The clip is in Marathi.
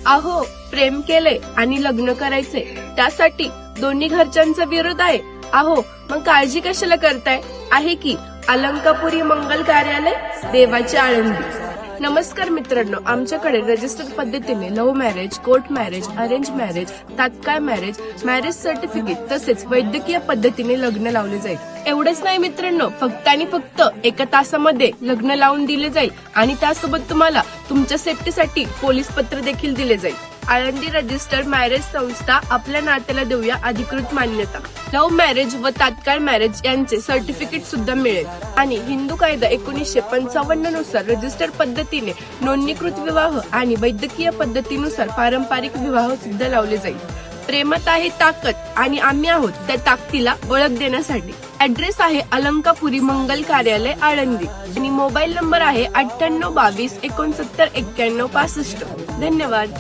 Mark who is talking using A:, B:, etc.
A: अहो, प्रेम केले आणि लग्न करायचे त्यासाठी दोन्ही घरच्यांचा विरोध आहे. अहो, मग काळजी कशाला करताय? आहे की अलंकापुरी मंगल कार्यालय, देवाची आळंदी. नमस्कार मित्रांनो, आमच्याकडे रजिस्टर्ड पद्धतीने love marriage, court marriage, arrange marriage, तात्काळ मॅरेज, मॅरेज सर्टिफिकेट तसेच वैद्यकीय पद्धतीने लग्न लावले जाईल. एवढंच नाही मित्रांनो, फक्त आणि फक्त 1 तासामध्ये लग्न लावून दिले जाईल आणि त्यासोबत तुम्हाला तुमच्या सेफ्टीसाठी पोलीस पत्र देखील दिले जाईल. आळंदी रजिस्टर्ड मॅरेज संस्था आपल्या नात्याला देऊया अधिकृत मान्यता. लव्ह मॅरेज व तात्काळ मॅरेज यांचे सर्टिफिकेट सुद्धा मिळेल आणि हिंदू कायदा 1955 नुसार रजिस्टर्ड पद्धतीने नोंदणीकृत विवाह आणि वैद्यकीय पद्धतीनुसार पारंपरिक विवाह सुद्धा लावले जाईल. प्रेमात आहे ताकद आणि आम्ही आहोत त्या ताकदीला ओळख देण्यासाठी. ऍड्रेस आहे अलंकापुरी मंगल कार्यालय, आळंदी आणि मोबाईल नंबर आहे 98 22 69 91 65. धन्यवाद.